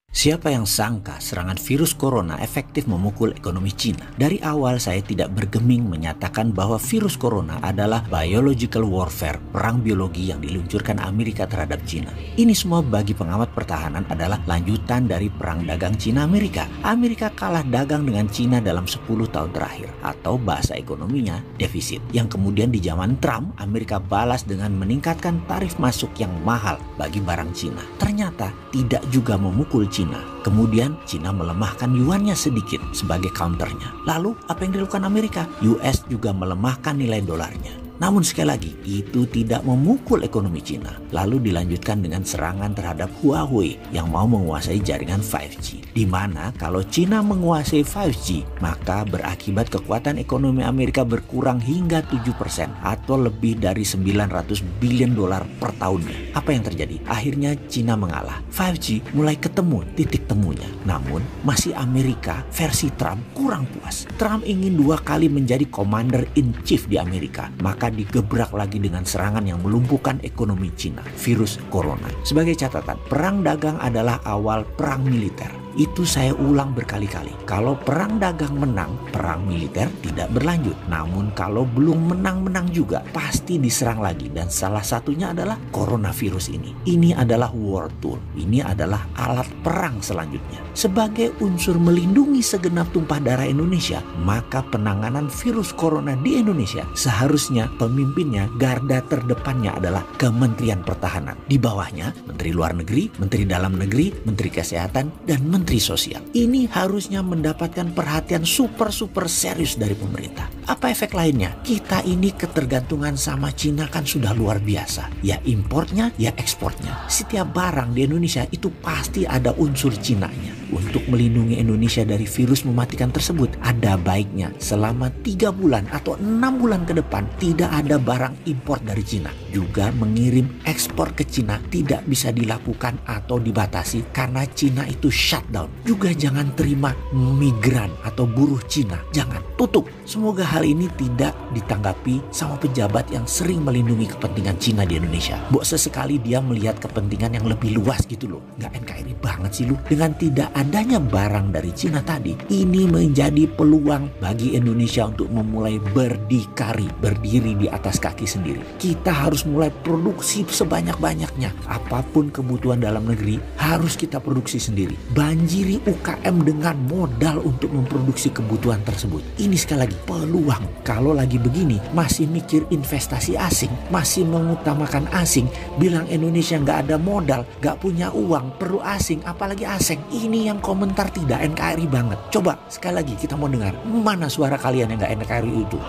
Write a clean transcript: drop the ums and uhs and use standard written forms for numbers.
Siapa yang sangka serangan virus corona efektif memukul ekonomi Cina? Dari awal saya tidak bergeming menyatakan bahwa virus corona adalah biological warfare, perang biologi yang diluncurkan Amerika terhadap Cina. Ini semua bagi pengamat pertahanan adalah lanjutan dari perang dagang Cina-Amerika. Amerika kalah dagang dengan Cina dalam 10 tahun terakhir, atau bahasa ekonominya defisit. Yang kemudian di zaman Trump, Amerika balas dengan meningkatkan tarif masuk yang mahal bagi barang Cina. Ternyata tidak juga memukul Cina. Kemudian Cina melemahkan yuannya sedikit sebagai counternya. Lalu apa yang dilakukan Amerika? US juga melemahkan nilai dolarnya. Namun sekali lagi, itu tidak memukul ekonomi Cina. Lalu dilanjutkan dengan serangan terhadap Huawei yang mau menguasai jaringan 5G. Di mana kalau Cina menguasai 5G, maka berakibat kekuatan ekonomi Amerika berkurang hingga 7% atau lebih dari 900 billion dolar per tahunnya. Apa yang terjadi? Akhirnya Cina mengalah. 5G mulai ketemu titik temunya. Namun masih Amerika versi Trump kurang puas. Trump ingin 2 kali menjadi commander in chief di Amerika. Maka digebrak lagi dengan serangan yang melumpuhkan ekonomi Cina, virus corona. Sebagai catatan, perang dagang adalah awal perang militer. Itu saya ulang berkali-kali. Kalau perang dagang menang, perang militer tidak berlanjut. Namun kalau belum menang-menang juga, pasti diserang lagi. Dan salah satunya adalah coronavirus ini. Ini adalah war tool. Ini adalah alat perang selanjutnya. Sebagai unsur melindungi segenap tumpah darah Indonesia, maka penanganan virus corona di Indonesia seharusnya pemimpinnya, garda terdepannya adalah Kementerian Pertahanan. Di bawahnya, Menteri Luar Negeri, Menteri Dalam Negeri, Menteri Kesehatan, dan Menteri Sosial. Ini harusnya mendapatkan perhatian super serius dari pemerintah. Apa efek lainnya? Kita ini ketergantungan sama Cina kan sudah luar biasa. Ya importnya, ya ekspornya. Setiap barang di Indonesia itu pasti ada unsur Cinanya. Untuk melindungi Indonesia dari virus mematikan tersebut, ada baiknya selama 3 bulan atau 6 bulan ke depan tidak ada barang import dari Cina. Juga mengirim ekspor ke Cina tidak bisa dilakukan atau dibatasi karena Cina itu shutdown. Juga jangan terima migran atau buruh Cina. Jangan, tutup. Semoga hal ini tidak ditanggapi sama pejabat yang sering melindungi kepentingan Cina di Indonesia. Sesekali dia melihat kepentingan yang lebih luas gitu loh. Nggak NKRI banget sih lu. Dengan tidak adanya barang dari Cina tadi, ini menjadi peluang bagi Indonesia untuk memulai berdiri di atas kaki sendiri. Kita harus mulai produksi sebanyak-banyaknya. Apapun kebutuhan dalam negeri harus kita produksi sendiri. Banjiri UKM dengan modal untuk memproduksi kebutuhan tersebut. Ini sekali lagi peluang. Kalau lagi begini masih mikir investasi asing, masih mengutamakan asing, bilang Indonesia nggak ada modal, nggak punya uang, perlu asing, apalagi asing. Ini yang komentar tidak NKRI banget. Coba sekali lagi kita mau dengar mana suara kalian yang nggak NKRI itu.